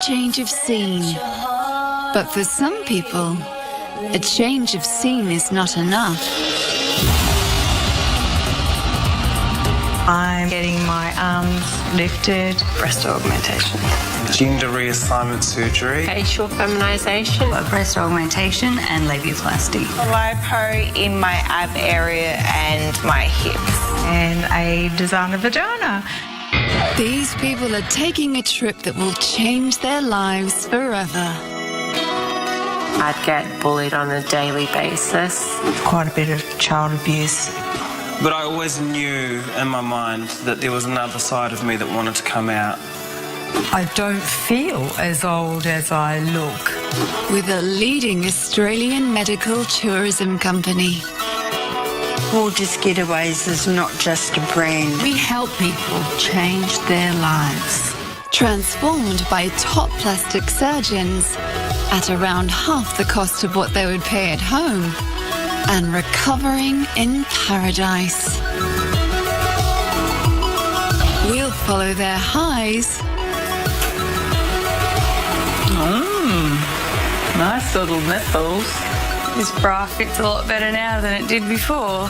change of scene. But for some people, a change of scene is not enough. I'm getting my arms lifted, breast augmentation, gender reassignment surgery, facial feminization, breast augmentation and labiaplasty, lipo in my ab area and my hips, and a designer vagina. These people are taking a trip that will change their lives forever. I'd get bullied on a daily basis. Quite a bit of child abuse. But I always knew in my mind that there was another side of me that wanted to come out. I don't feel as old as I look. With a leading Australian medical tourism company. Gorgeous Getaways is not just a brand. We help people change their lives. Transformed by top plastic surgeons at around half the cost of what they would pay at home. And recovering in paradise. We'll follow their highs. Nice little nipples. This bra fits a lot better now than it did before.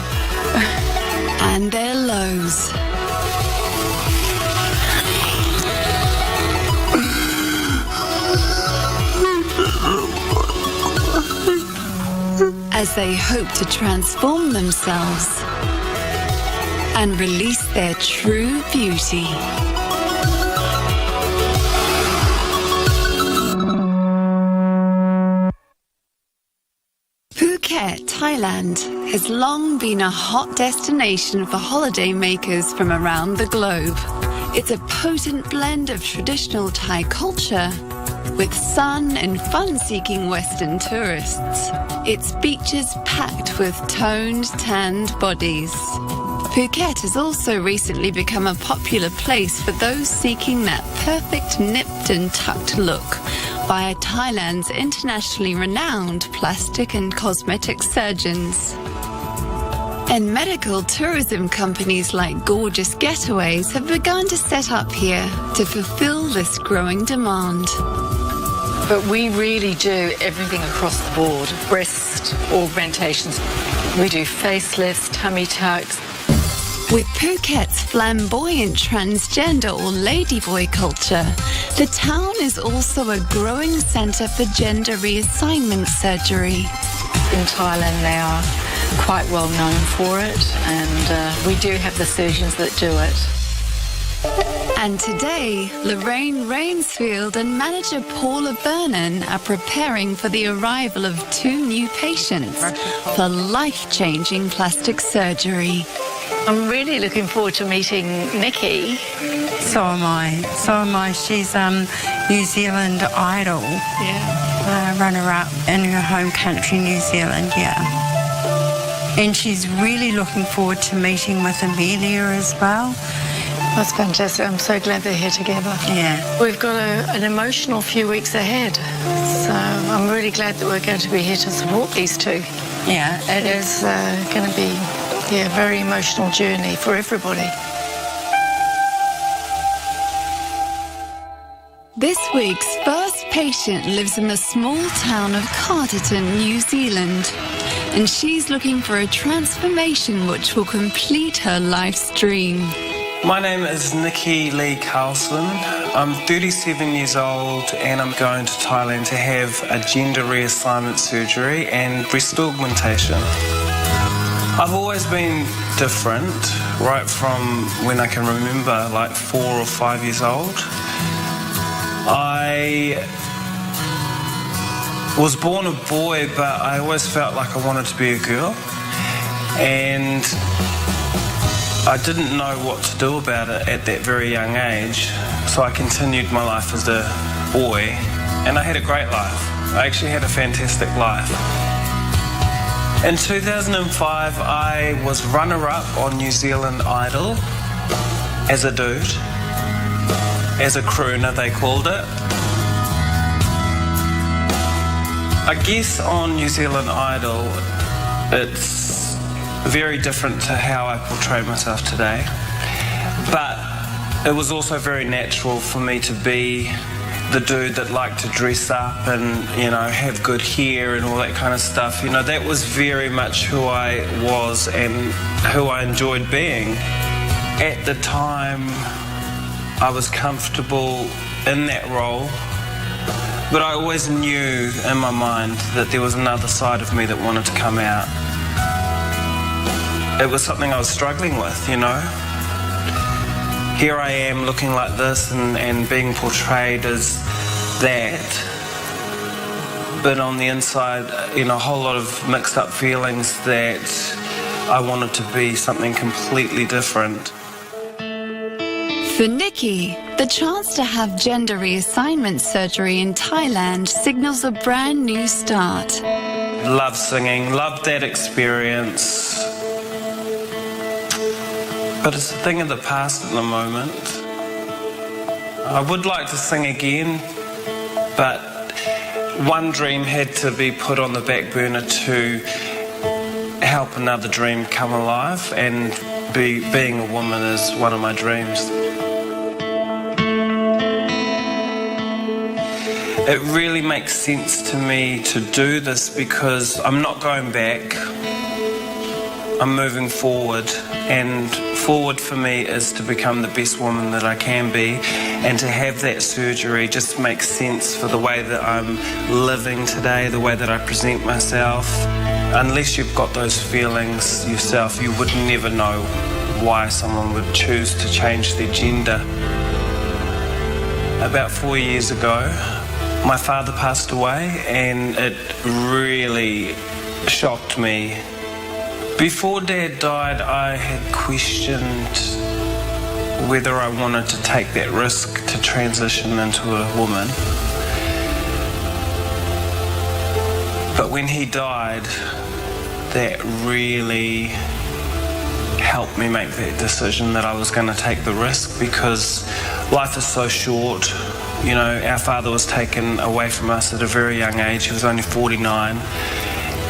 And their lows. As they hope to transform themselves and release their true beauty. Phuket, Thailand has long been a hot destination for holiday makers from around the globe. It's a potent blend of traditional Thai culture with sun and fun-seeking Western tourists. Its beaches packed with toned, tanned bodies. Phuket has also recently become a popular place for those seeking that perfect nipped and tucked look via Thailand's internationally renowned plastic and cosmetic surgeons. And medical tourism companies like Gorgeous Getaways have begun to set up here to fulfill this growing demand. But we really do everything across the board. Breast augmentations. We do facelifts, tummy tucks. With Phuket's flamboyant transgender or ladyboy culture, the town is also a growing centre for gender reassignment surgery. In Thailand, they are quite well known for it, and we do have the surgeons that do it. And today, Lorraine Rainsfield and manager Paula Vernon are preparing for the arrival of 2 new patients for life-changing plastic surgery. I'm really looking forward to meeting Niki. So am I. She's New Zealand Idol. Yeah. Runner-up in her home country, New Zealand, yeah. And she's really looking forward to meeting with Amelia as well. That's fantastic. I'm so glad they're here together. Yeah. We've got an emotional few weeks ahead. So I'm really glad that we're going to be here to support these two. Yeah. It is going to be a very emotional journey for everybody. This week's first patient lives in the small town of Carterton, New Zealand. And she's looking for a transformation which will complete her life's dream. My name is Niki Lee Carlson. I'm 37 years old and I'm going to Thailand to have a gender reassignment surgery and breast augmentation. I've always been different, right from when I can remember, like 4 or 5 years old. I was born a boy, but I always felt like I wanted to be a girl. And I didn't know what to do about it at that very young age, so I continued my life as a boy, and I had a great life. I actually had a fantastic life. In 2005, I was runner-up on New Zealand Idol as a dude, as a crooner they called it. I guess on New Zealand Idol, it's very different to how I portray myself today. But it was also very natural for me to be the dude that liked to dress up and, you know, have good hair and all that kind of stuff. You know, that was very much who I was and who I enjoyed being. At the time, I was comfortable in that role, but I always knew in my mind that there was another side of me that wanted to come out. It was something I was struggling with, you know. Here I am looking like this and being portrayed as that, but on the inside, you know, a whole lot of mixed up feelings that I wanted to be something completely different. For Niki, the chance to have gender reassignment surgery in Thailand signals a brand new start. Love singing, loved that experience. But it's a thing of the past at the moment. I would like to sing again, but one dream had to be put on the back burner to help another dream come alive, and being a woman is one of my dreams. It really makes sense to me to do this because I'm not going back. I'm moving forward, and forward for me is to become the best woman that I can be, and to have that surgery just makes sense for the way that I'm living today, the way that I present myself. Unless you've got those feelings yourself, you would never know why someone would choose to change their gender. About 4 years ago, my father passed away, and it really shocked me. Before Dad died, I had questioned whether I wanted to take that risk to transition into a woman. But when he died, that really helped me make that decision that I was going to take the risk, because life is so short. You know, our father was taken away from us at a very young age. He was only 49.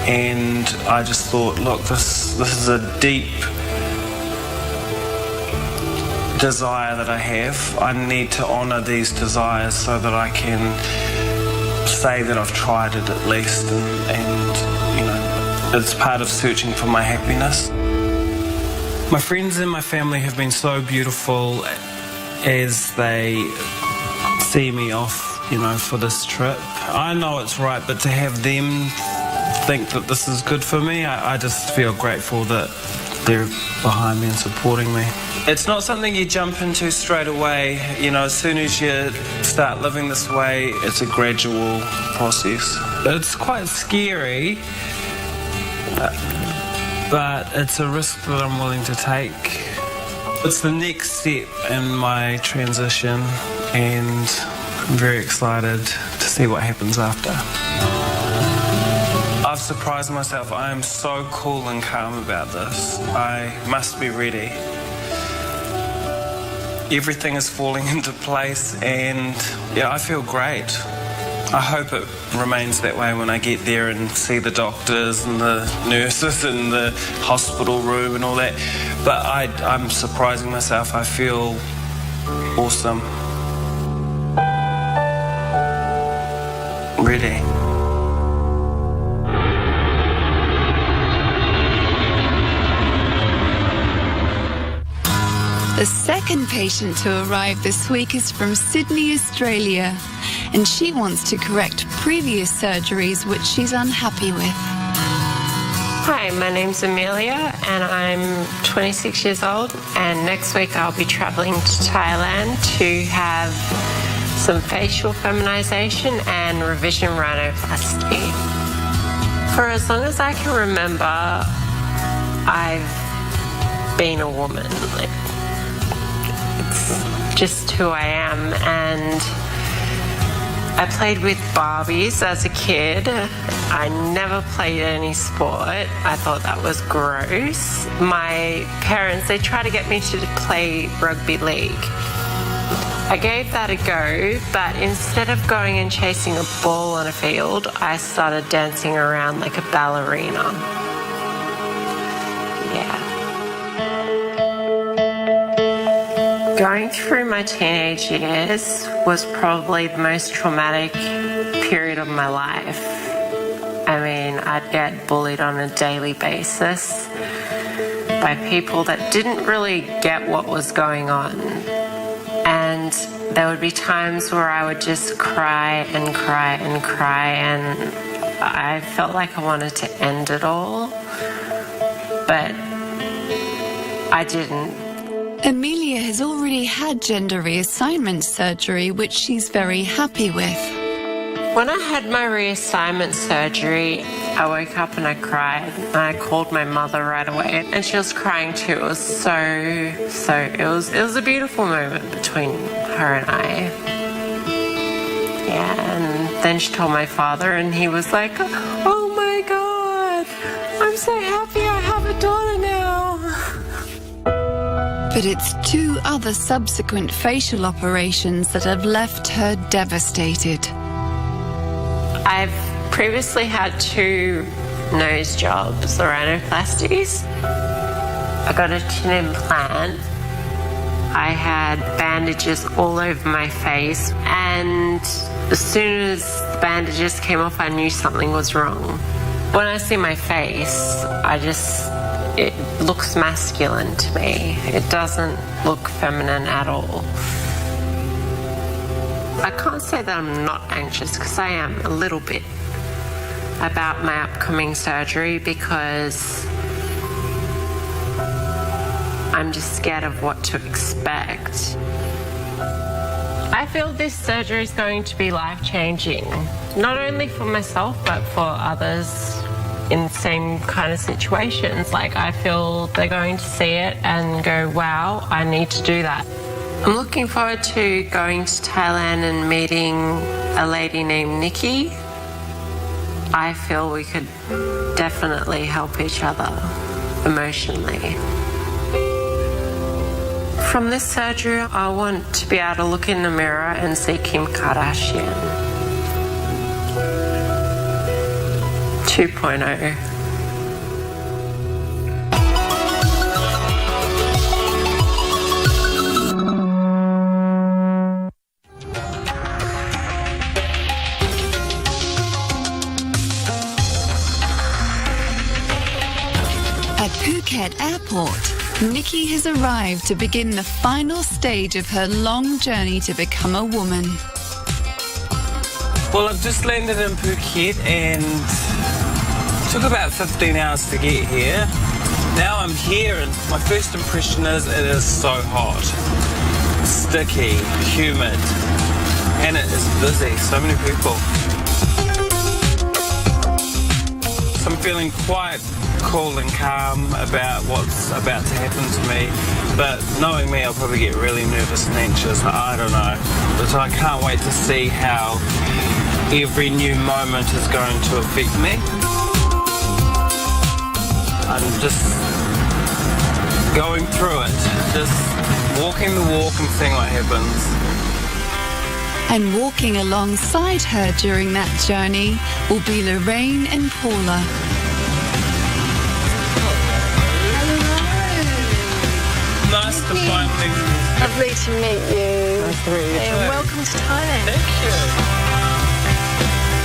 And I just thought, look, this is a deep desire that I have. I need to honour these desires so that I can say that I've tried it at least, and you know, it's part of searching for my happiness. My friends and my family have been so beautiful as they see me off, you know, for this trip. I know it's right, but to have them think that this is good for me, I just feel grateful that they're behind me and supporting me. It's not something you jump into straight away. You know, as soon as you start living this way, it's a gradual process. It's quite scary, but it's a risk that I'm willing to take. It's the next step in my transition, and I'm very excited to see what happens after. I've surprised myself. I am so cool and calm about this. I must be ready. Everything is falling into place, and yeah, I feel great. I hope it remains that way when I get there and see the doctors and the nurses in the hospital room and all that. But I'm surprising myself. I feel awesome. Ready. The second patient to arrive this week is from Sydney, Australia, and she wants to correct previous surgeries which she's unhappy with. Hi, my name's Amelia and I'm 26 years old, and next week I'll be travelling to Thailand to have some facial feminization and revision rhinoplasty. For as long as I can remember, I've been a woman. It's just who I am, and I played with Barbies as a kid. I never played any sport. I thought that was gross. My parents, they tried to get me to play rugby league. I gave that a go, but instead of going and chasing a ball on a field, I started dancing around like a ballerina. Yeah. Going through my teenage years was probably the most traumatic period of my life. I mean, I'd get bullied on a daily basis by people that didn't really get what was going on. And there would be times where I would just cry and cry and cry, and I felt like I wanted to end it all, but I didn't. Amelia has already had gender reassignment surgery, which she's very happy with. When I had my reassignment surgery, I woke up and I cried. And I called my mother right away, and she was crying too. It was it was a beautiful moment between her and I. Yeah, and then she told my father, and he was like, "Oh my God, I'm so happy I have a daughter now." But it's 2 other subsequent facial operations that have left her devastated. I've previously had 2 nose jobs, rhinoplasties. I got a chin implant. I had bandages all over my face, and as soon as the bandages came off, I knew something was wrong. When I see my face, it looks masculine to me. It doesn't look feminine at all. I can't say that I'm not anxious, because I am a little bit, about my upcoming surgery, because I'm just scared of what to expect. I feel this surgery is going to be life-changing, not only for myself, but for others in the same kind of situations. Like, I feel they're going to see it and go, wow, I need to do that. I'm looking forward to going to Thailand and meeting a lady named Niki. I feel we could definitely help each other emotionally. From this surgery, I want to be able to look in the mirror and see Kim Kardashian 2.0. At Phuket Airport, Niki has arrived to begin the final stage of her long journey to become a woman. Well, I've just landed in Phuket and it took about 15 hours to get here. Now I'm here and my first impression is it is so hot, sticky, humid, and it is busy, so many people. So I'm feeling quite cool and calm about what's about to happen to me, but knowing me, I'll probably get really nervous and anxious. I don't know, but I can't wait to see how every new moment is going to affect me. I'm just going through it, just walking the walk and seeing what happens. And walking alongside her during that journey will be Lorraine and Paula. Nice to finally... Lovely to meet you. Nice to meet you too. And welcome to Thailand. Thank you.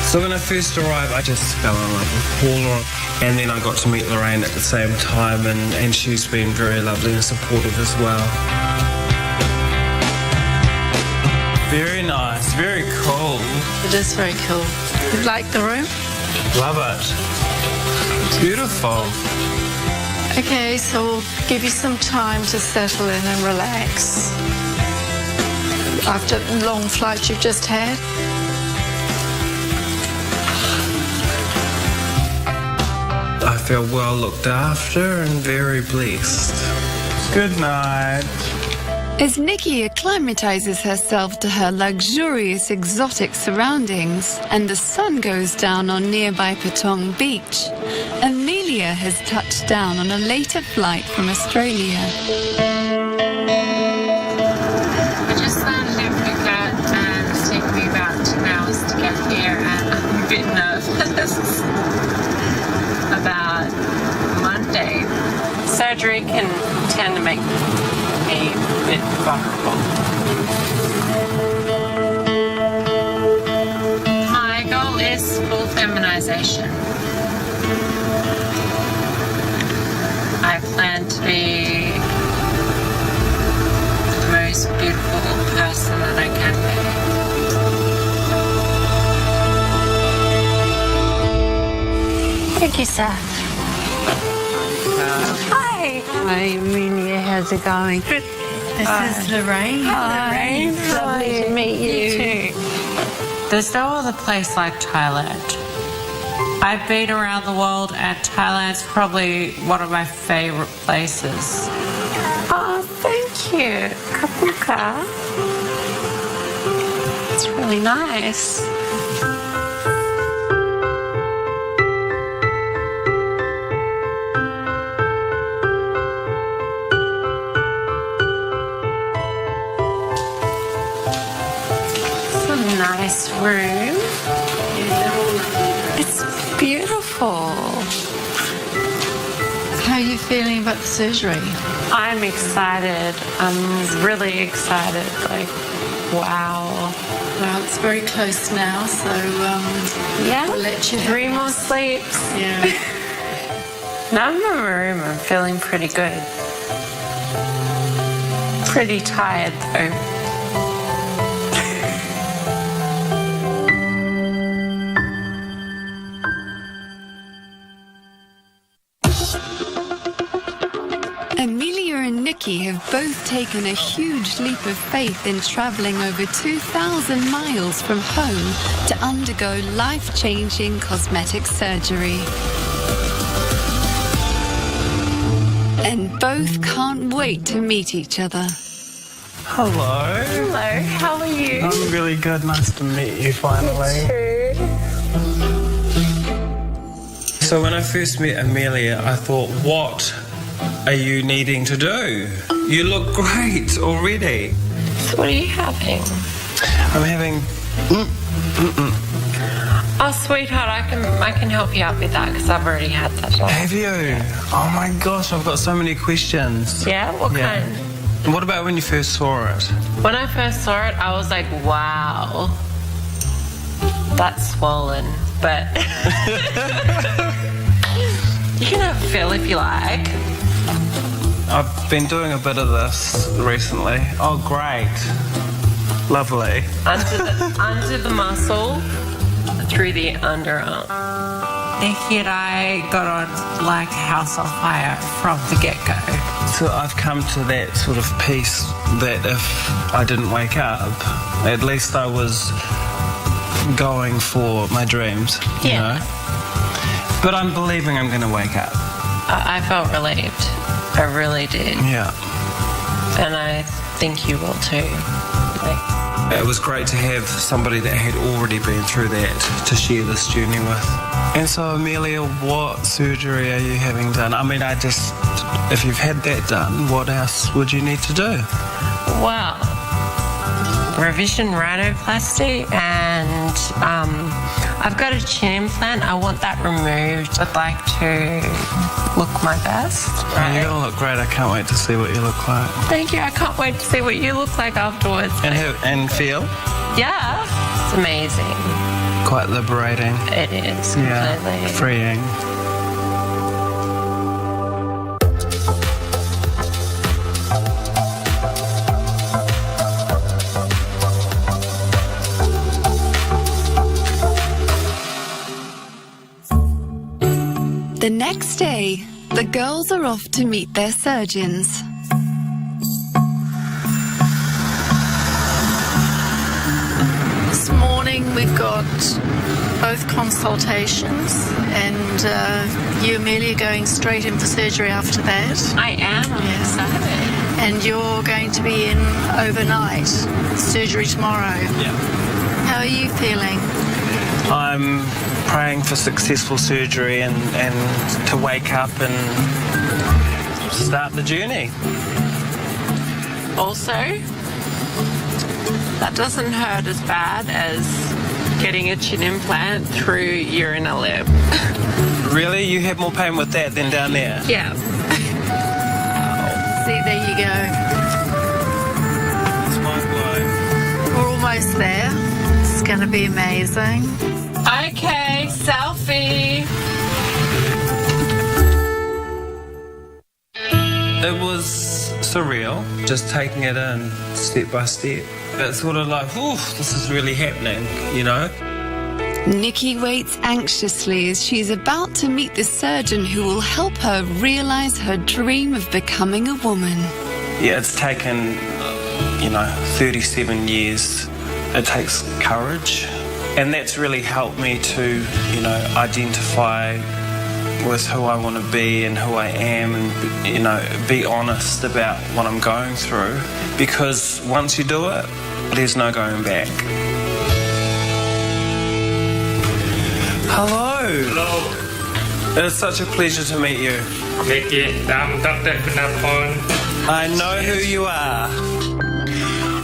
So when I first arrived, I just fell in love with Paula, and then I got to meet Lorraine at the same time, and she's been very lovely and supportive as well. Very nice, very cool. It is very cool. You like the room? Love it. Beautiful. Okay, so we'll give you some time to settle in and relax. After the long flight you've just had. I feel well looked after and very blessed. Good night. As Niki acclimatizes herself to her luxurious exotic surroundings and the sun goes down on nearby Patong Beach, Amelia has touched down on a later flight from Australia. I just landed in Phuket and it's taken me about 2 hours to get here, and I'm a bit nervous about Monday. Surgery can tend to make me bit vulnerable. My goal is full feminization. I plan to be the most beautiful person that I can be. Thank you, Seth. Hi. Hi, Amelia. How's it going? This is Lorraine. Hi. Lovely to meet you. too. There's no other place like Thailand. I've been around the world and Thailand's probably one of my favourite places. Oh, thank you. Kapuka. It's really nice. It's a nice room. It's beautiful. How are you feeling about the surgery? I'm excited. I'm really excited. Like, wow. Well, it's very close now, so Yeah. we'll let you 3 more sleeps. Yeah. Now I'm in my room. I'm feeling pretty good. Pretty tired though. Amelia and Niki have both taken a huge leap of faith in travelling over 2,000 miles from home to undergo life-changing cosmetic surgery. And both can't wait to meet each other. Hello. Hello, how are you? I'm really good. Nice to meet you finally. So when I first met Amelia, I thought, what are you needing to do? You look great already. So what are you having? I'm having... Oh, sweetheart, I can help you out with that because I've already had that done. Have you? Oh my gosh, I've got so many questions. Yeah? What kind? What about when you first saw it? When I first saw it, I was like, wow, that's swollen. But you can have a feel if you like. I've been doing a bit of this recently. Oh, great. Lovely. Under the muscle, through the underarm. Niki and I got on like a house on fire from the get-go. So I've come to that sort of peace that if I didn't wake up, at least I was going for my dreams, you know? But I'm believing I'm going to wake up. I felt relieved. I really did. Yeah. And I think you will too. It was great to have somebody that had already been through that to share this journey with. And so, Amelia, what surgery are you having done? I mean, if you've had that done, what else would you need to do? Well, revision rhinoplasty and I've got a chin implant. I want that removed. I'd like to look my best. Right? You're going to look great. I can't wait to see what you look like. Thank you. I can't wait to see what you look like afterwards. And feel? Yeah. It's amazing. Quite liberating. It is. Yeah. Completely. Freeing. The next day, the girls are off to meet their surgeons. This morning we've got both consultations and you, Amelia, going straight in for surgery after that. I am. I'm excited. And you're going to be in overnight. Surgery tomorrow. Yeah. How are you feeling? I'm praying for successful surgery and to wake up and start the journey. Also, that doesn't hurt as bad as getting a chin implant through your inner lip. Really? You have more pain with that than down there? Yeah. See, there you go. almost there. It's going to be amazing. Okay, selfie. It was surreal, just taking it in step by step. It's sort of like, ooh, this is really happening, you know? Niki waits anxiously as she's about to meet the surgeon who will help her realize her dream of becoming a woman. Yeah, it's taken, 37 years. It takes courage, and that's really helped me to, identify with who I want to be and who I am, and, be honest about what I'm going through. Because once you do it, there's no going back. Hello. Hello. It's such a pleasure to meet you. Niki, I'm Dr. Kunapon. I know who you are.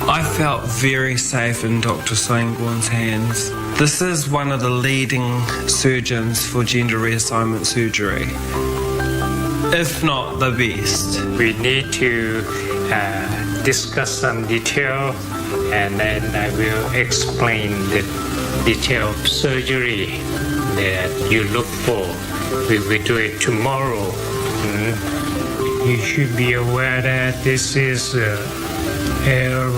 I felt very safe in Dr. Soingwan's hands. This is one of the leading surgeons for gender reassignment surgery, if not the best. We need to discuss some detail, and then I will explain the detail of surgery that you look for. We will do it tomorrow. You should be aware that this is a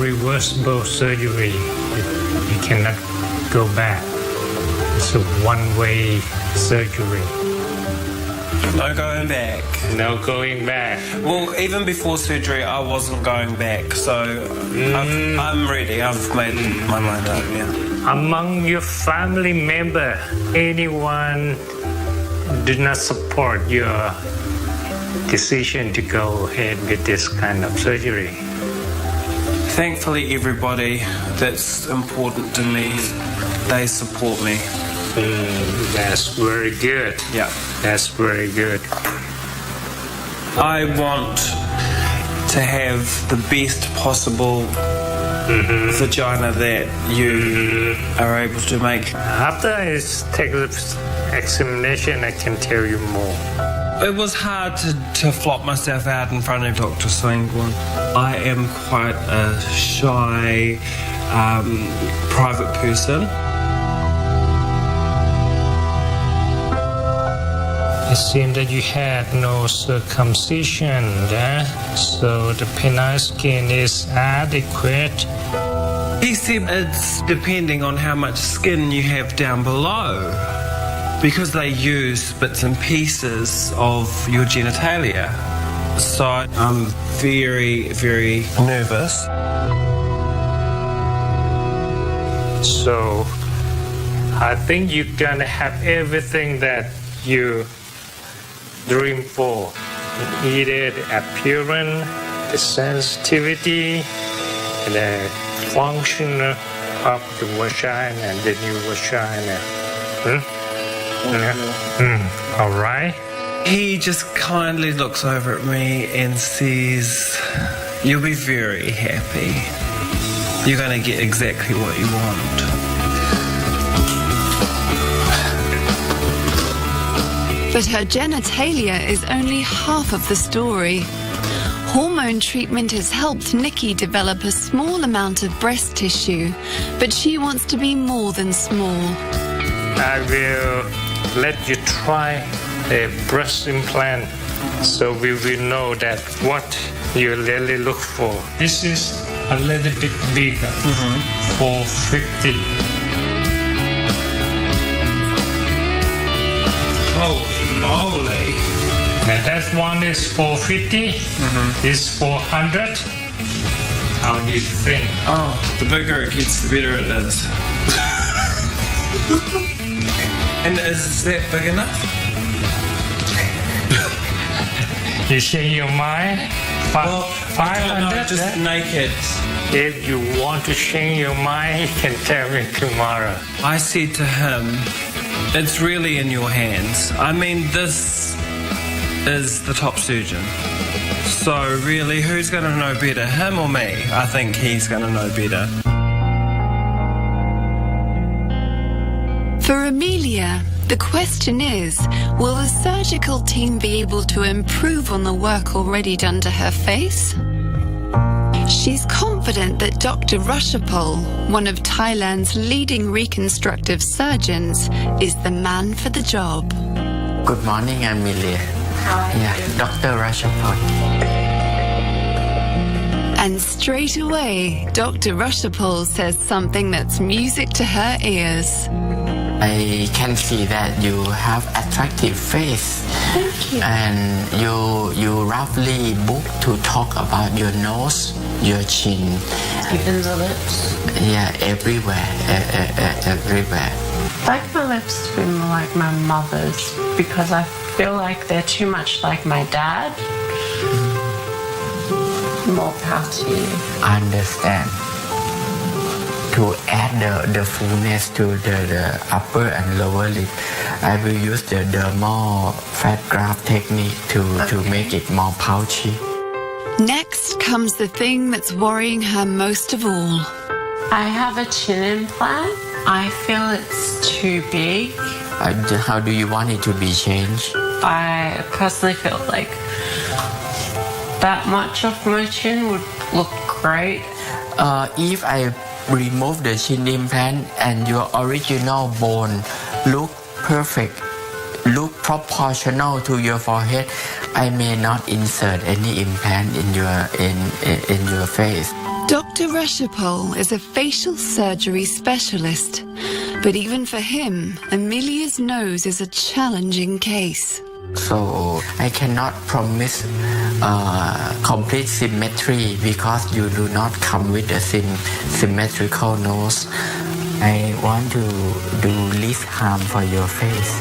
reversible surgery. You cannot go back. It's a one-way surgery. No going back. No going back. Well, even before surgery, I wasn't going back, so I'm ready. I've made my mind up, yeah. Among your family member, anyone did not support your decision to go ahead with this kind of surgery? Thankfully, everybody that's important to me, they support me. That's very good. Yeah. That's very good. I want to have the best possible vagina that you are able to make. After I take the examination, I can tell you more. It was hard to flop myself out in front of Dr. Soingwan. I am quite a shy, private person. It seemed that you had no circumcision, so the penile skin is adequate. He said it's depending on how much skin you have down below, because they use bits and pieces of your genitalia. So I'm very, very nervous. So I think you're gonna have everything that you dream for. Either the appearance, the sensitivity, the function of the vagina and the new vagina. All right. He just kindly looks over at me and says, "You'll be very happy. You're going to get exactly what you want." But her genitalia is only half of the story. Hormone treatment has helped Niki develop a small amount of breast tissue, but she wants to be more than small. I will let you try a breast implant so we will know that what you really look for. This is a little bit bigger, 450. Holy moly. And that one is 450, this 400. How do you think? Oh, the bigger it gets, the better it is. And is that big enough? You change your mind? Well, 500? just naked. If you want to change your mind, you can tell me tomorrow. I said to him, it's really in your hands. I mean, this is the top surgeon. So really, who's going to know better, him or me? I think he's going to know better. For Amelia, the question is, will the surgical team be able to improve on the work already done to her face? She's confident that Dr. Rushapol, one of Thailand's leading reconstructive surgeons, is the man for the job. Good morning, Amelia. Yeah, Dr. Rashapol. And straight away, Dr. Rushapol says something that's music to her ears. I can see that you have attractive face. Thank you. And you roughly book to talk about your nose, your chin. Even the lips. Yeah, everywhere, everywhere. Like my lips to be more like my mother's because I feel like they're too much like my dad. More power to you. Understand. To add the fullness to the upper and lower lip, I will use the dermal fat graft technique to make it more pouchy. Next comes the thing that's worrying her most of all. I have a chin implant. I feel it's too big. How do you want it to be changed? I personally feel like that much of my chin would look great. If I remove the chin implant and your original bone look perfect, look proportional to your forehead, I may not insert any implant in your face. Dr. Rushapol is a facial surgery specialist, but even for him, Amelia's nose is a challenging case. So I cannot promise complete symmetry because you do not come with a symmetrical nose. I want to do least harm for your face.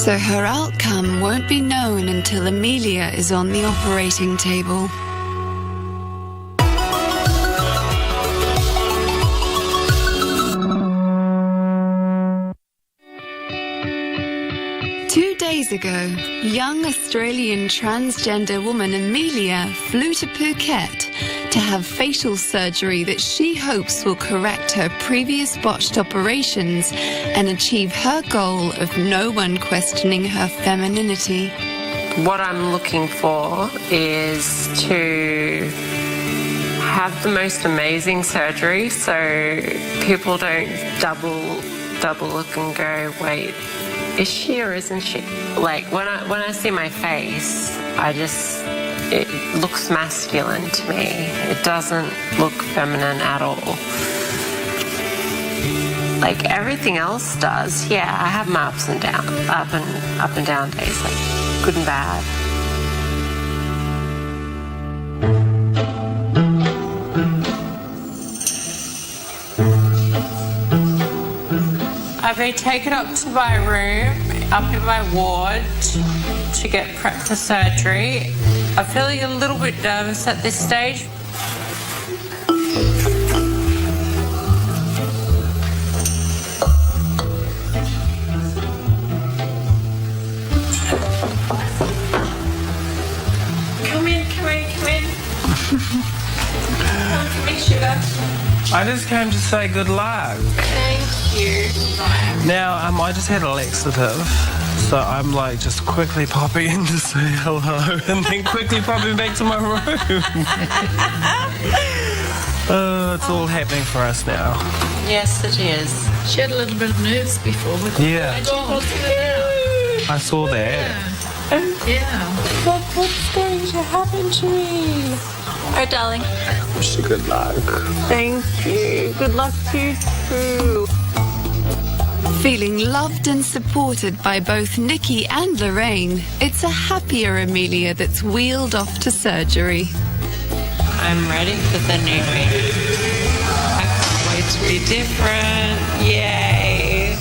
So her outcome won't be known until Amelia is on the operating table. Days ago, young Australian transgender woman Amelia flew to Phuket to have facial surgery that she hopes will correct her previous botched operations and achieve her goal of no one questioning her femininity. What I'm looking for is to have the most amazing surgery so people don't double look and go, wait, is she or isn't she? Like when I see my face, it looks masculine to me. It doesn't look feminine at all. Like everything else does. Yeah, I have my ups and downs, up and down days, like good and bad. I've been taken up to my room, up in my ward, to get prepped for surgery. I'm feeling a little bit nervous at this stage. Come in. Come in, sugar. I just came to say good luck. Thank you. Now, I just had a laxative, so I'm like just quickly popping in to say hello and then quickly popping back to my room. It's all happening for us now. Yes, it is. She had a little bit of nerves before. But Yeah. I saw that. Yeah. What's going to happen to me? Oh, darling. Wish you good luck. Thank you. Good luck to you too. Feeling loved and supported by both Niki and Lorraine, it's a happier Amelia that's wheeled off to surgery. I'm ready for the new me. I can't wait to be different. Yay.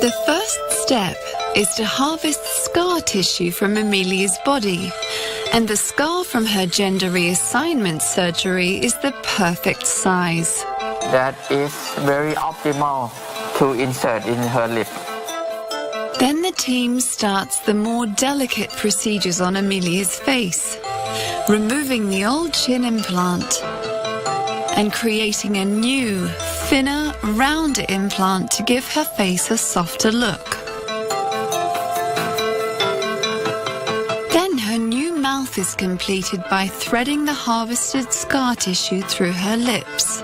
The first step is to harvest scar tissue from Amelia's body. And the scar from her gender reassignment surgery is the perfect size. That is very optimal to insert in her lip. Then the team starts the more delicate procedures on Amelia's face, removing the old chin implant and creating a new, thinner, rounder implant to give her face a softer look. Then her new mouth mouth is completed by threading the harvested scar tissue through her lips.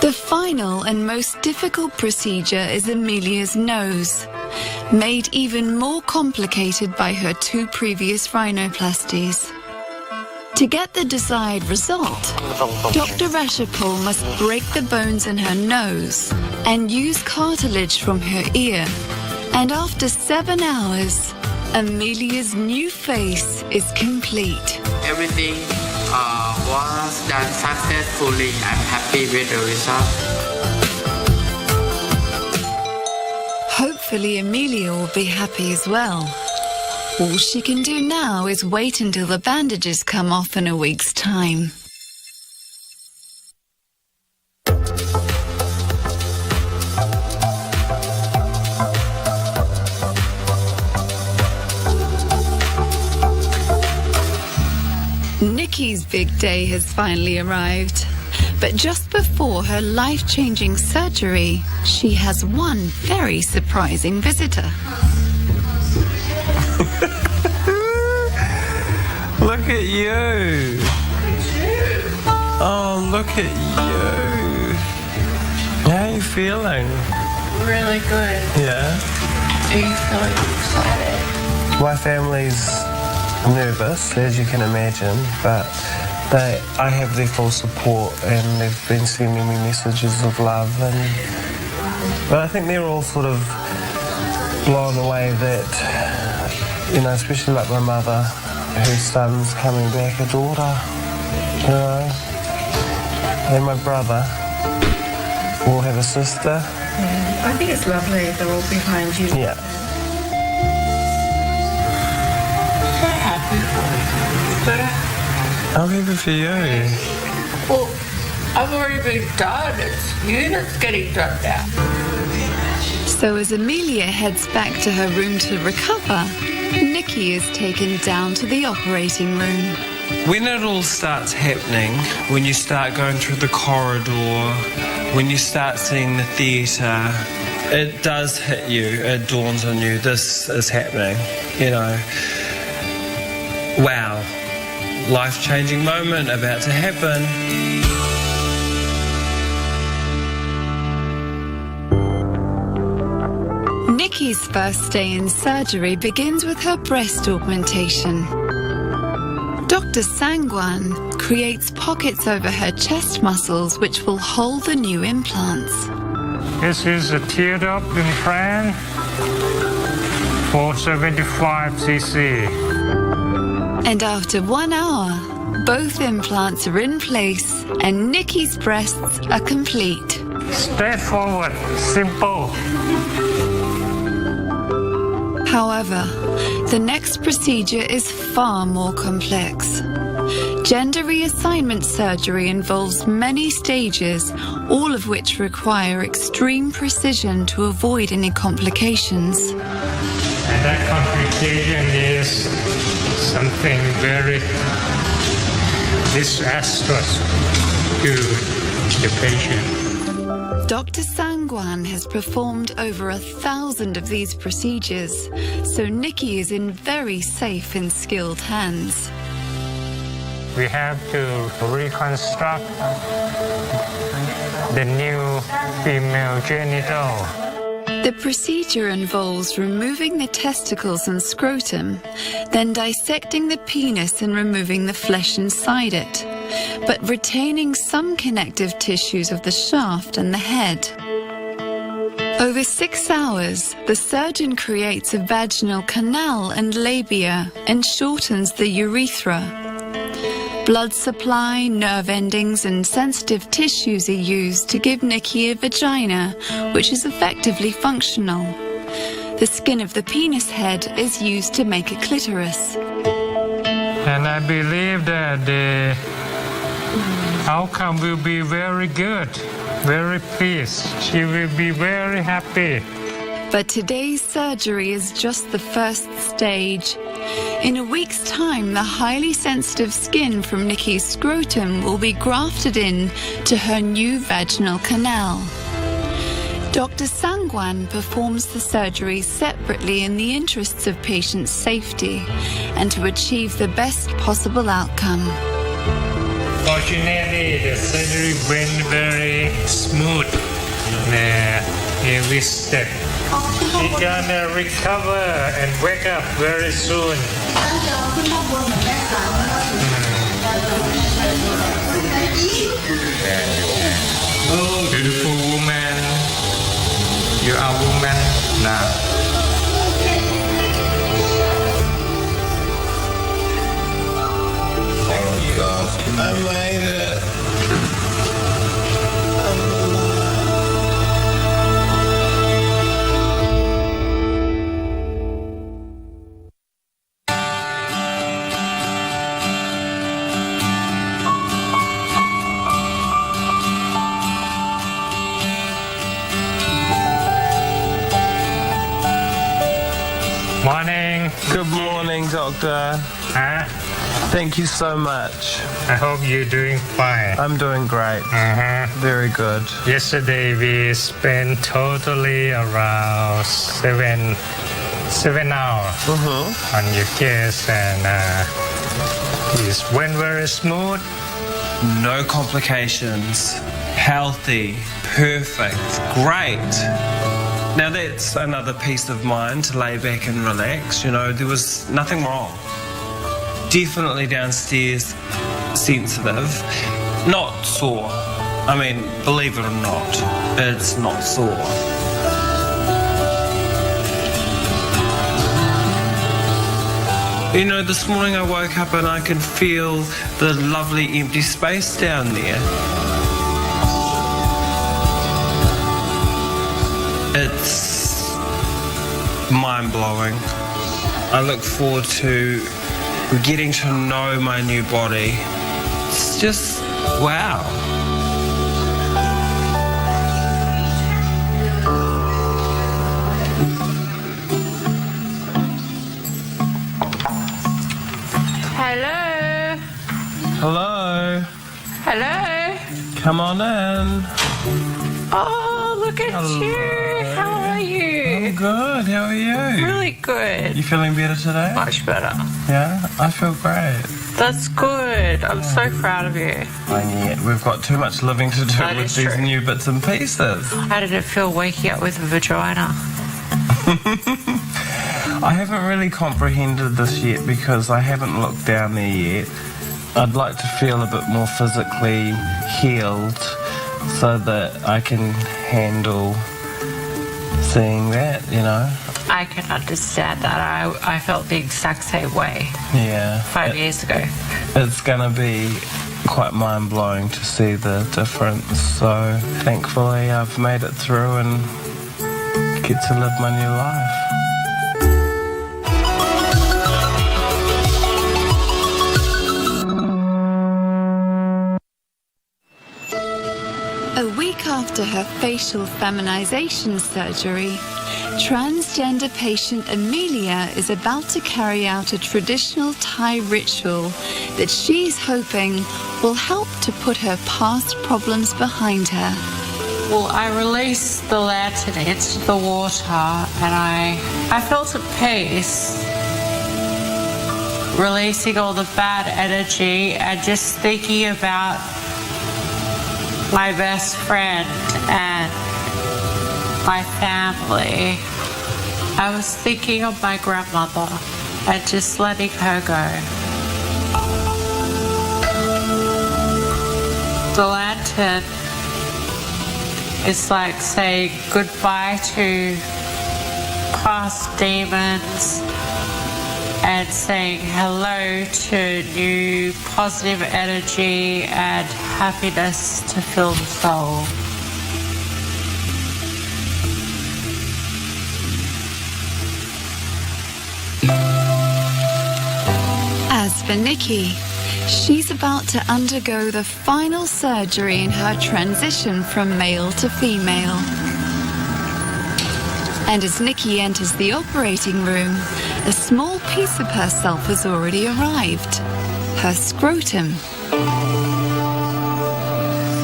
The final and most difficult procedure is Amelia's nose, made even more complicated by her 2 previous rhinoplasties. To get the desired result, Dr. Rashapal must break the bones in her nose and use cartilage from her ear. And after 7 hours, Amelia's new face is complete. Everything was done successfully. I'm happy with the result. Hopefully Amelia will be happy as well. All she can do now is wait until the bandages come off in a week's time. Niki's big day has finally arrived. But just before her life-changing surgery, she has one very surprising visitor. Look at you. Oh, look at you. How are you feeling? Really good. Yeah? Are you feeling excited? My family's nervous, as you can imagine, but I have their full support and they've been sending me messages of love. But I think they're all sort of blown away that, you know, especially like my mother, her son's coming back, a daughter, you know, and my brother will have a sister. Yeah, I think it's lovely. They're all behind you. Yeah. I'm happy for you. Well, I've already been done. It's you that's getting done now. So as Amelia heads back to her room to recover, Niki is taken down to the operating room. When it all starts happening, when you start going through the corridor, when you start seeing the theatre, it does hit you, it dawns on you, this is happening, you know. Wow, life-changing moment about to happen. Niki's first day in surgery begins with her breast augmentation. Dr. Sangwan creates pockets over her chest muscles which will hold the new implants. This is a teardrop implant for 75 cc. And after 1 hour, both implants are in place and Niki's breasts are complete. Straightforward, simple. However, the next procedure is far more complex. Gender reassignment surgery involves many stages, all of which require extreme precision to avoid any complications. And that complication is something very disastrous to the patient. Dr. Sangwan has performed over 1,000 of these procedures, so Niki is in very safe and skilled hands. We have to reconstruct the new female genital. The procedure involves removing the testicles and scrotum, then dissecting the penis and removing the flesh inside it, but retaining some connective tissues of the shaft and the head. Over 6 hours, the surgeon creates a vaginal canal and labia and shortens the urethra. Blood supply, nerve endings and sensitive tissues are used to give Niki a vagina, which is effectively functional. The skin of the penis head is used to make a clitoris. And I believe that the outcome will be very good, very pleased. She will be very happy. But today's surgery is just the first stage. In a week's time, the highly sensitive skin from Niki's scrotum will be grafted in to her new vaginal canal. Dr. Sangwan performs the surgery separately in the interests of patient safety and to achieve the best possible outcome. Fortunately, the surgery went very smooth. Every step. She's gonna recover and wake up very soon. Oh, beautiful woman. You are woman now. Thank you, God. I made it. Morning. Good morning, Doctor. Huh? Thank you so much. I hope you're doing fine. I'm doing great. Very good. Yesterday we spent totally around seven hours on your case, and it went very smooth. No complications. Healthy. Perfect. Great. Now that's another peace of mind to lay back and relax. You know, there was nothing wrong. Definitely downstairs sensitive. Not sore. I mean, believe it or not, it's not sore. You know, this morning I woke up and I could feel the lovely empty space down there. It's mind-blowing. I look forward to getting to know my new body. It's just, wow. Hello. Hello. Hello. Come on in. Oh, look at Hello. you. How are you? I'm good. How are you? Really good. You feeling better today? Much better. Yeah, I feel great. That's good. I'm so proud of you. And yet we've got too much living to do That with is these true. new bits and pieces. How did it feel waking up with a vagina? I haven't really comprehended this yet because I haven't looked down there yet. I'd like to feel a bit more physically healed so that I can handle seeing that, you know. I can understand that. I felt the exact same way Yeah. 5 years ago. It's going to be quite mind-blowing to see the difference. So thankfully I've made it through and get to live my new life. A week after her facial feminization surgery, transgender patient Amelia is about to carry out a traditional Thai ritual that she's hoping will help to put her past problems behind her. Well, I released the lantern into the water and I felt at peace, releasing all the bad energy and just thinking about my best friend and my family. I was thinking of my grandmother and just letting her go. The lantern is like saying goodbye to past demons and saying hello to new positive energy and happiness to fill the soul. As for Niki, she's about to undergo the final surgery in her transition from male to female. And as Niki enters the operating room, a small piece of herself has already arrived. Her scrotum.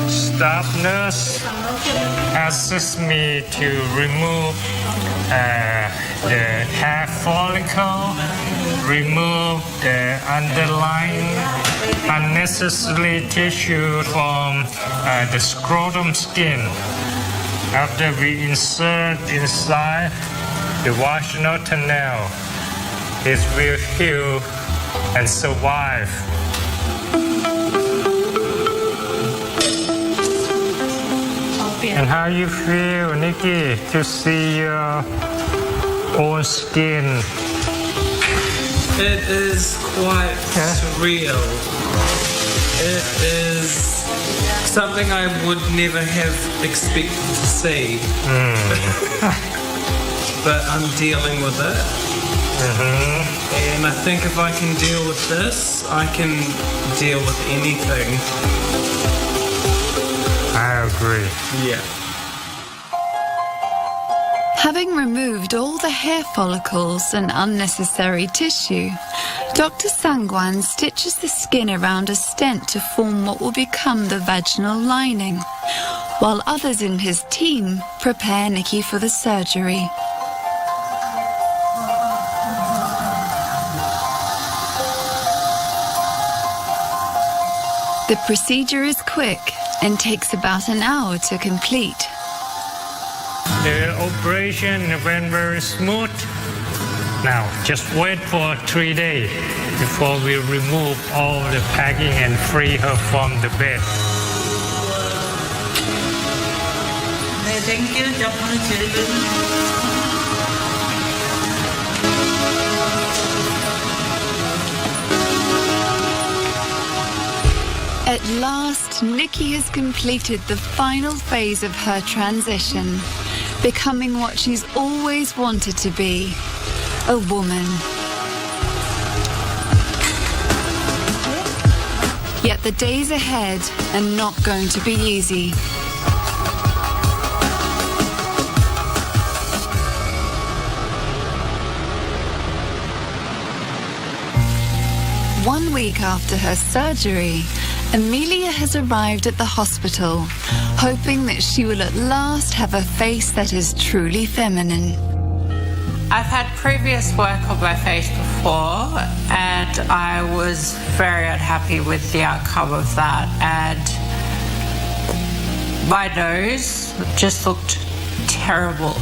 Stop, nurse. assist me to remove the hair follicle, remove the underlying unnecessary tissue from the scrotum skin. After we insert inside the vaginal tunnel, it will heal and survive. And how you feel, Niki, to see your own skin? It is quite surreal. It is something I would never have expected to see. But I'm dealing with it. And I think if I can deal with this, I can deal with anything. I agree. Yeah. Having removed all the hair follicles and unnecessary tissue, Dr. Sangwan stitches the skin around a stent to form what will become the vaginal lining, while others in his team prepare Niki for the surgery. The procedure is quick and takes about an hour to complete. The operation went very smooth. Now, just wait for 3 days before we remove all the packing and free her from the bed. Thank you, At last, Niki has completed the final phase of her transition, becoming what she's always wanted to be, a woman. Yet the days ahead are not going to be easy. One week after her surgery, Amelia has arrived at the hospital, hoping that she will at last have a face that is truly feminine. I've had previous work on my face before, and I was very unhappy with the outcome of that. And my nose just looked terrible.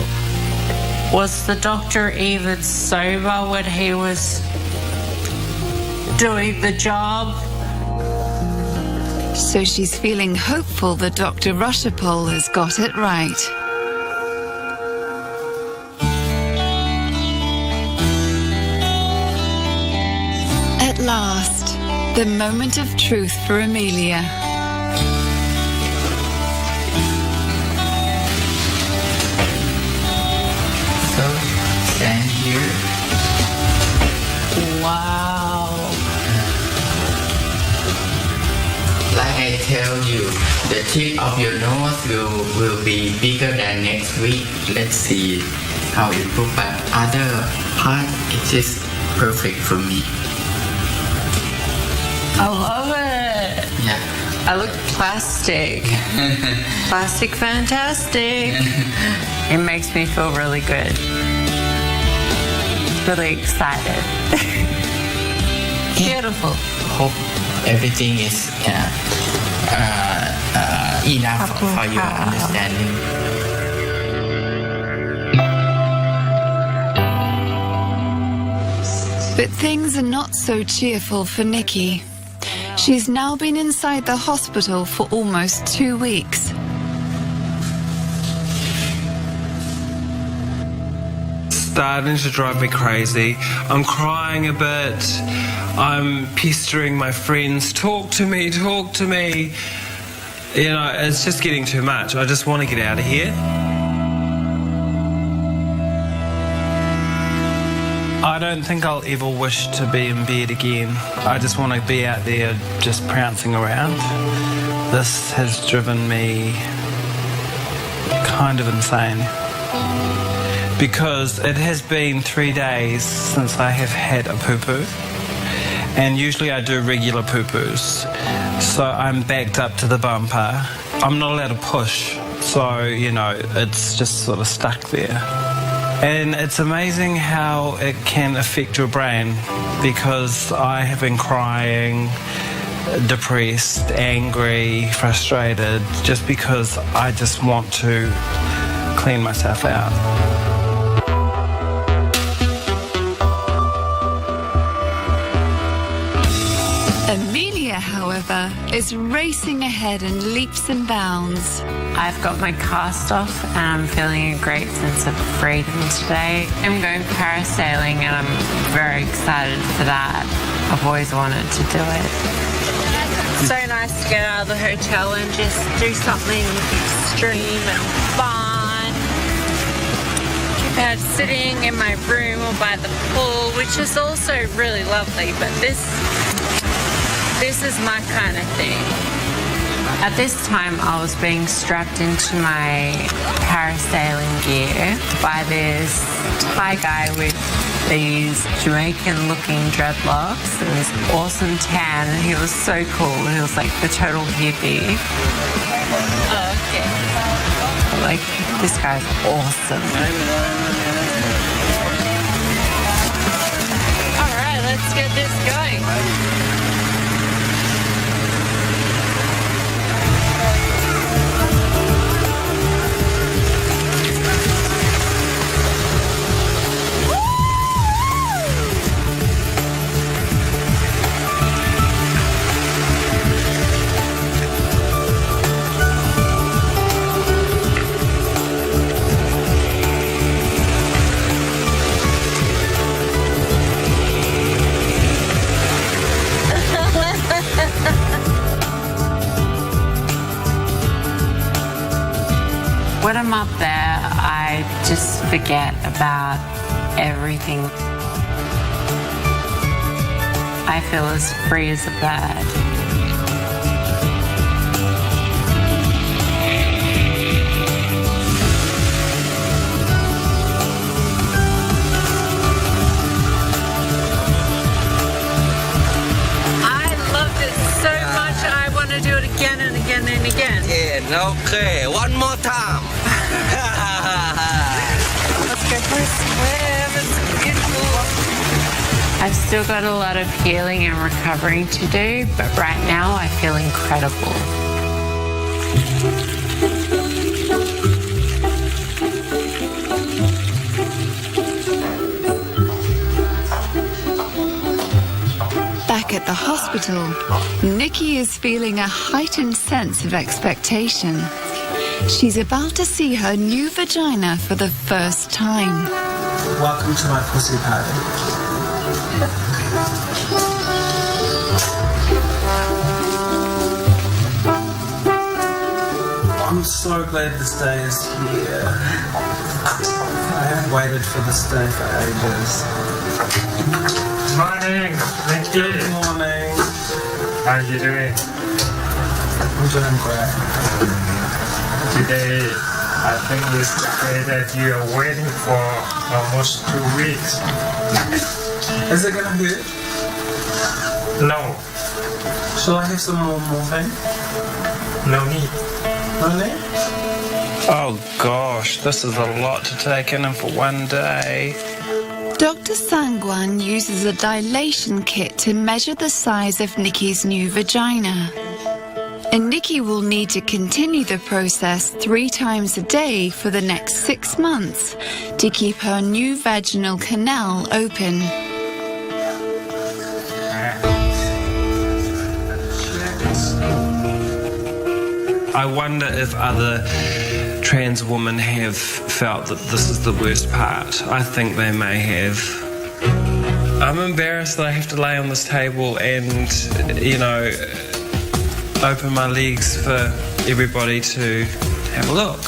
Was the doctor even sober when he was doing the job? So she's feeling hopeful that Dr. Rushapol has got it right. At last, the moment of truth for Amelia. So, stand here. Wow. Like I tell you, the tip of your nose will be bigger than next week. Let's see how it looks. But other part, it is perfect for me. I love it. Yeah. I look plastic. Plastic fantastic. It makes me feel really good. Really excited. Beautiful. Hope everything is enough for your understanding. But things are not so cheerful for Niki. She's now been inside the hospital for almost 2 weeks. Starting to drive me crazy. I'm crying a bit. I'm pestering my friends. Talk to me, talk to me. You know, it's just getting too much. I just want to get out of here. I don't think I'll ever wish to be in bed again. I just want to be out there just prancing around. This has driven me kind of insane. Because it has been 3 days since I have had a poo-poo. And usually I do regular poo-poos. So I'm backed up to the bumper. I'm not allowed to push So, you know, it's just sort of stuck there. And it's amazing how it can affect your brain, because I have been crying, depressed, angry, frustrated, just because I just want to clean myself out. Amelia, however, is racing ahead in leaps and bounds. I've got my cast off and I'm feeling a great sense of freedom today. I'm going parasailing and I'm very excited for that. I've always wanted to do it. So nice to get out of the hotel and just do something extreme and fun. Sitting in my room or by the pool, which is also really lovely, but this is my kind of thing. At this time, I was being strapped into my parasailing gear by this Thai guy with these Jamaican-looking dreadlocks and this awesome tan, and he was so cool. He was like the total hippie. Oh, okay. Like, this guy's awesome. All right, let's get this going. When I'm up there, I just forget about everything. I feel as free as a bird. Again and again and again. Okay, one more time. Let's go for a swim. It's beautiful. I've still got a lot of healing and recovering to do, but right now I feel incredible. Back at the hospital, Niki is feeling a heightened sense of expectation. She's about to see her new vagina for the first time. Welcome to my pussy party. I'm so glad this day is here. I have waited for this day for ages. Morning, Niki. Good morning. How are you doing? I'm doing great. Today, I think it's the day that you are waiting for almost 2 weeks. Is it gonna hurt? No, Shall I have some more morphine? no need. No need? Oh gosh, this is a lot to take in for one day. Dr. Sangwan uses a dilation kit to measure the size of Niki's new vagina. And Niki will need to continue the process 3 times a day for the next 6 months to keep her new vaginal canal open. I wonder if other trans women have felt that this is the worst part. I think they may have. I'm embarrassed that I have to lay on this table and, you know, open my legs for everybody to have a look.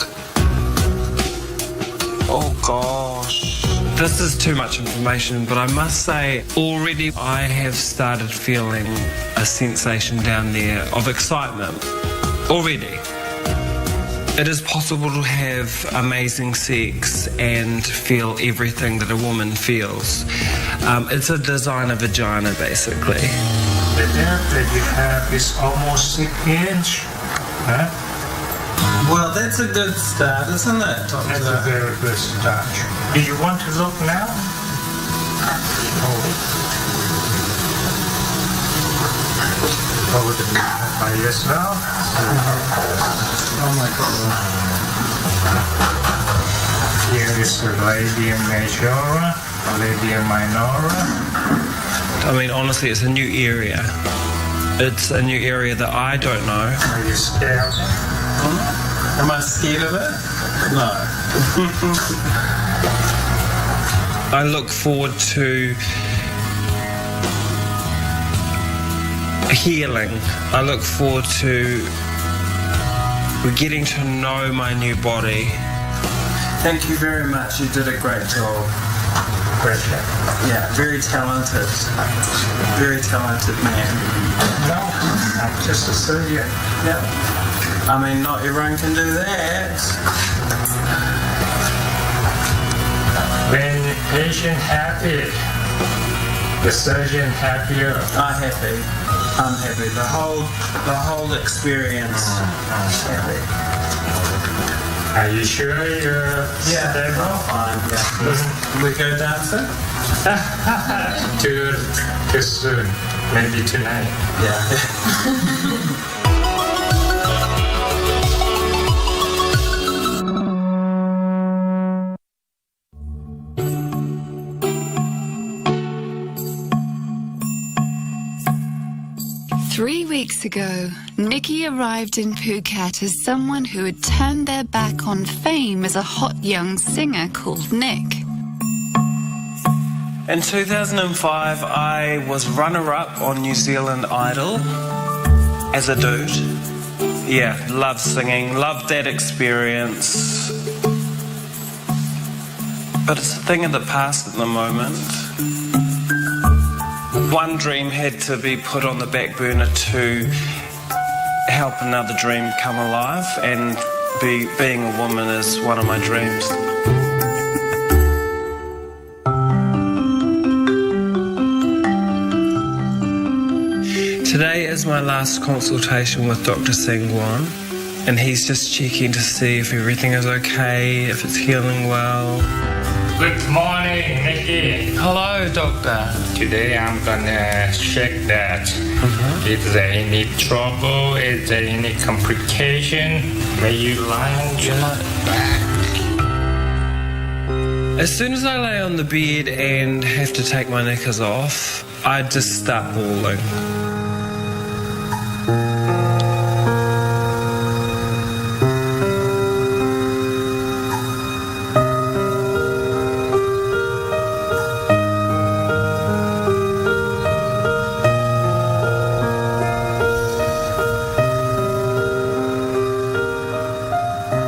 Oh gosh. This is too much information, but I must say already I have started feeling a sensation down there of excitement. Already. It is possible to have amazing sex and feel everything that a woman feels. It's a designer vagina, basically. The depth that you have is almost 6 inches. Huh? Well, that's a good start, isn't it, Doctor? That's a very good start. Do you want to look now? Over the by yourself. Oh my God. Here is the labia majora, labia minora. I mean, honestly, it's a new area. It's a new area that I don't know. Are you scared? Am I scared of it? No. I look forward to healing. I look forward to getting to know my new body. Thank you very much. You did a great job. Great job. Yeah, very talented. Very talented man. No, I'm just a surgeon. Yeah. I mean, not everyone can do that. When patient happy, the surgeon happier. I'm happy. I'm happy. The whole experience. Happy. Are you sure you're stable? Fine. Yeah. We go dancing? Too soon. Maybe tonight. Yeah. 3 weeks ago, Niki arrived in Phuket as someone who had turned their back on fame as a hot young singer called Nick. In 2005, I was runner-up on New Zealand Idol as a dude. Yeah, loved singing, loved that experience. But it's a thing of the past at the moment. One dream had to be put on the back burner to help another dream come alive, and being a woman is one of my dreams. Today is my last consultation with Dr. Sangwan, and he's just checking to see if everything is okay, if it's healing well. Good morning, Niki. Hello, doctor. Today I'm gonna check that. Is there any trouble? Is there any complication? May you lie on your back? As soon as I lay on the bed and have to take my knickers off, I just start bawling.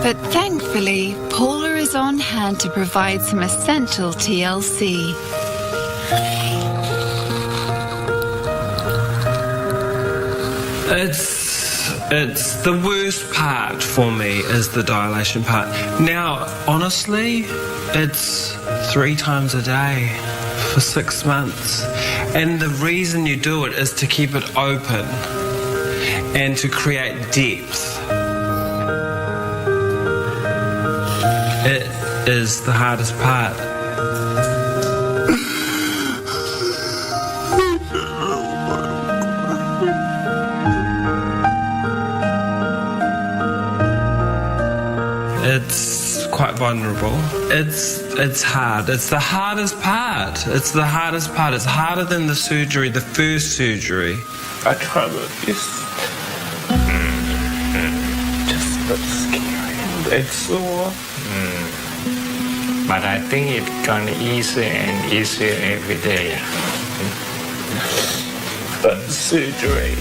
But thankfully, Paula is on hand to provide some essential TLC. It's the worst part for me is the dilation part. Now, honestly, it's 3 times a day for 6 months. And the reason you do it is to keep it open and to create depth. It is the hardest part. It's quite vulnerable. It's hard. It's the hardest part. It's the hardest part. It's harder than the surgery, the first surgery. I try my best. Just a bit scary. It's sore. But I think it's gonna easier and easier every day. But surgery,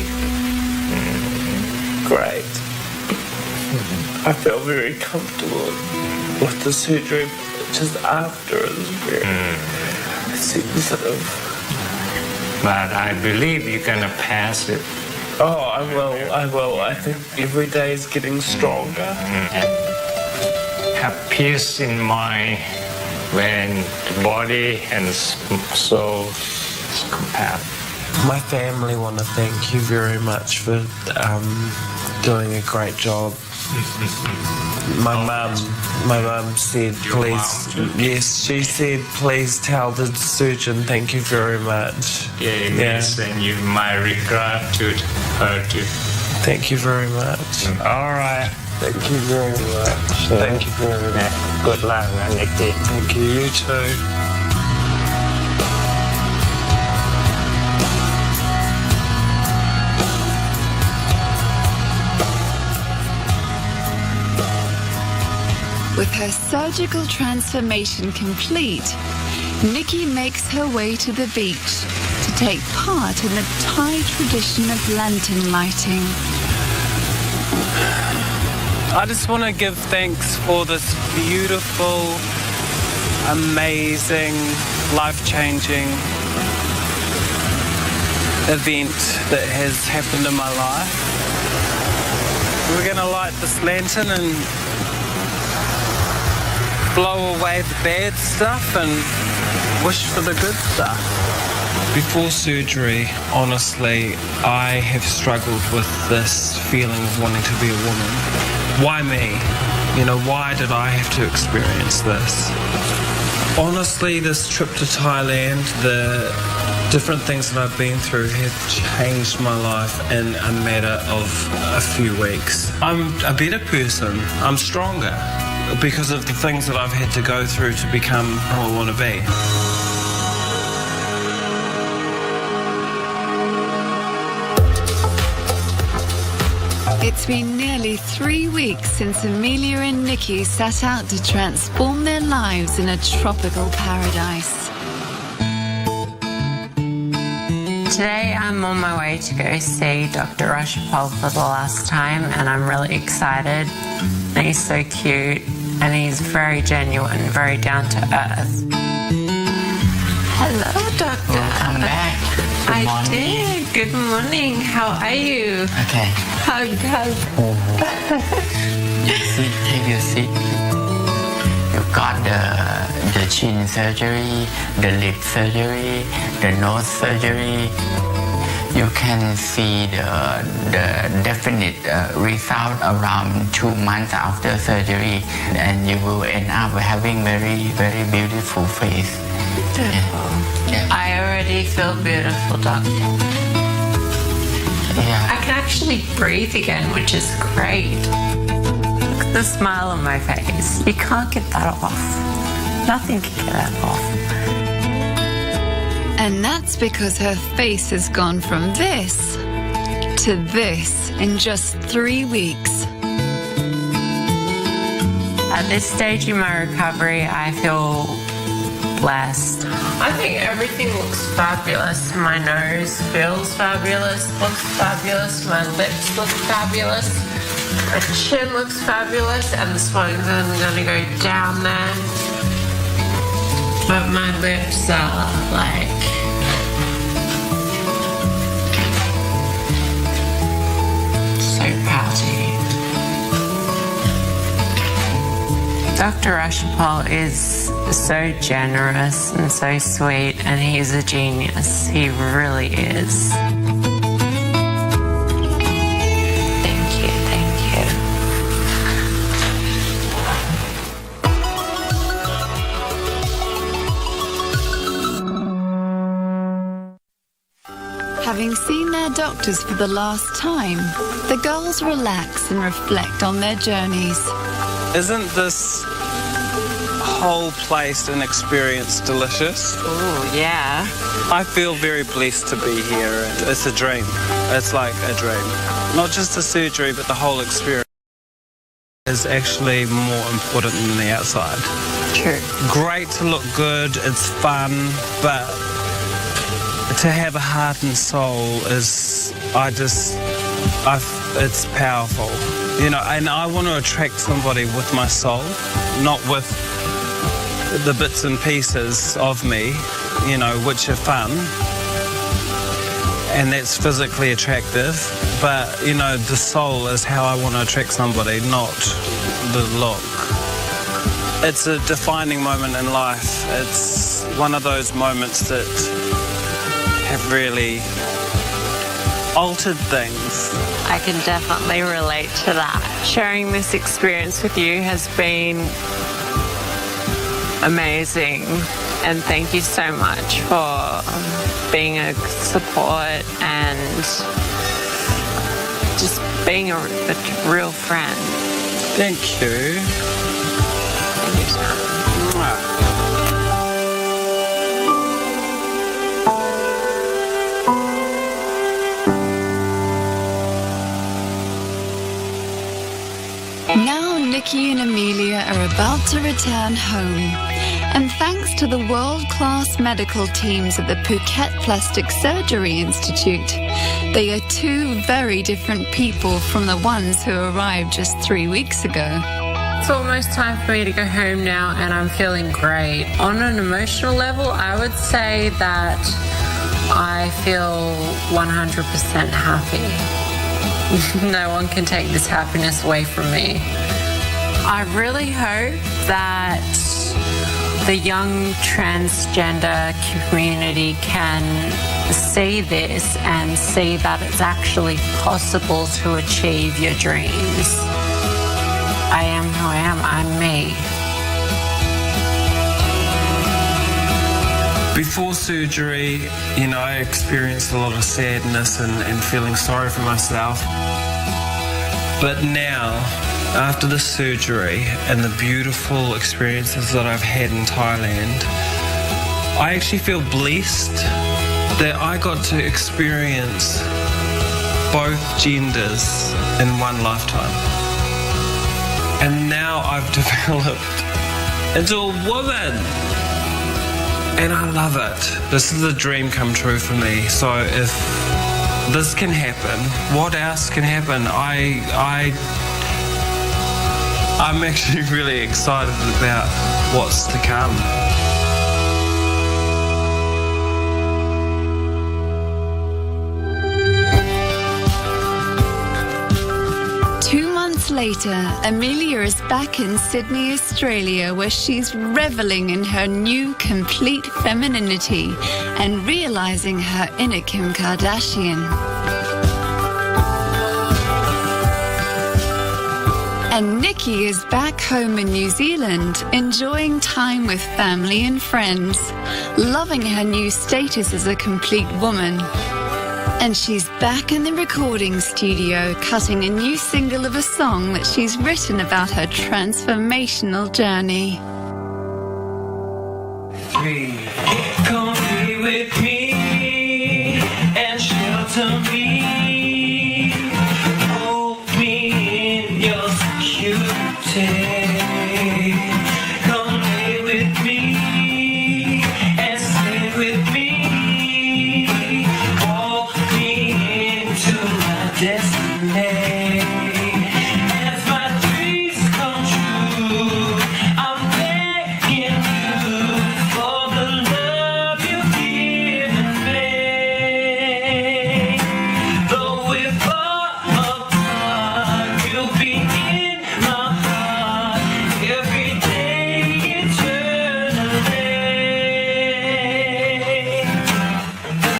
great. I felt very comfortable with the surgery. Just after it was very sensitive. But I believe you're gonna pass it. Oh, I will. I think every day is getting stronger. And have peace in mind when the body and soul is compatible. My family want to thank you very much for doing a great job My mum said, please, yes, she said, please tell the surgeon, thank you very much. Yes, and you my regret to her too. Thank you very much. All right. Thank you very much. Thank you very much. Good luck, Niki. Thank you, you too. With her surgical transformation complete, Niki makes her way to the beach to take part in the Thai tradition of lantern lighting. I just want to give thanks for this beautiful, amazing, life-changing event that has happened in my life. We're going to light this lantern and blow away the bad stuff and wish for the good stuff. Before surgery, honestly, I have struggled with this feeling of wanting to be a woman. Why me? You know, why did I have to experience this? Honestly, this trip to Thailand, the different things that I've been through have changed my life in a matter of a few weeks. I'm a better person. I'm stronger because of the things that I've had to go through to become who I want to be. It's been nearly 3 weeks since Amelia and Niki set out to transform their lives in a tropical paradise. Today I'm on my way to go see Dr. Rashapal for the last time, and I'm really excited. And he's so cute, and he's very genuine, very down to earth. Hello, Doctor. Welcome back. Good morning. did. Good morning. How are you? Okay. Hug. Sit, take your seat. You got the chin surgery, the lip surgery, the nose surgery. You can see the definite result around 2 months after surgery, and you will end up having very, very beautiful face. Yeah. I already feel beautiful, Doctor. Yeah. I can actually breathe again, which is great. Look at the smile on my face. You can't get that off. Nothing can get that off. And that's because her face has gone from this to this in just 3 weeks. At this stage in my recovery, I feel blessed. I think everything looks fabulous. My nose feels fabulous, looks fabulous. My lips look fabulous. My chin looks fabulous. And this one's going to go down there. But my lips are like... so pouty. Dr. Rashapal is so generous and so sweet, and he's a genius. He really is. Thank you. Having seen their doctors for the last time, the girls relax and reflect on their journeys. Isn't this whole place and experience delicious? Oh, yeah. I feel very blessed to be here. It's a dream. It's like a dream. Not just the surgery, but the whole experience is actually more important than the outside. True. Great to look good, it's fun, but to have a heart and soul is, it's powerful. You know, and I want to attract somebody with my soul, not with the bits and pieces of me, you know, which are fun. And that's physically attractive. But, you know, the soul is how I want to attract somebody, not the look. It's a defining moment in life. It's one of those moments that have really altered things. I can definitely relate to that. Sharing this experience with you has been amazing, and thank you so much for being a support and just being a real friend. Thank you. Thank you so much. Now Niki and Amelia are about to return home. And thanks to the world-class medical teams at the Phuket Plastic Surgery Institute, they are two very different people from the ones who arrived just 3 weeks ago. It's almost time for me to go home now, and I'm feeling great. On an emotional level, I would say that I feel 100% happy. No one can take this happiness away from me. I really hope that the young transgender community can see this and see that it's actually possible to achieve your dreams. I am who I am. I'm me. Before surgery, I experienced a lot of sadness and feeling sorry for myself. But now, after the surgery and the beautiful experiences that I've had in Thailand, I actually feel blessed that I got to experience both genders in one lifetime. And now I've developed into a woman. And I love it. This is a dream come true for me. So if this can happen, what else can happen? I'm actually really excited about what's to come. Later, Amelia is back in Sydney, Australia, where she's reveling in her new complete femininity and realizing her inner Kim Kardashian. And Niki is back home in New Zealand, enjoying time with family and friends, loving her new status as a complete woman. And she's back in the recording studio, cutting a new single of a song that she's written about her transformational journey. Come be with me and shelter me. Hold me in your security.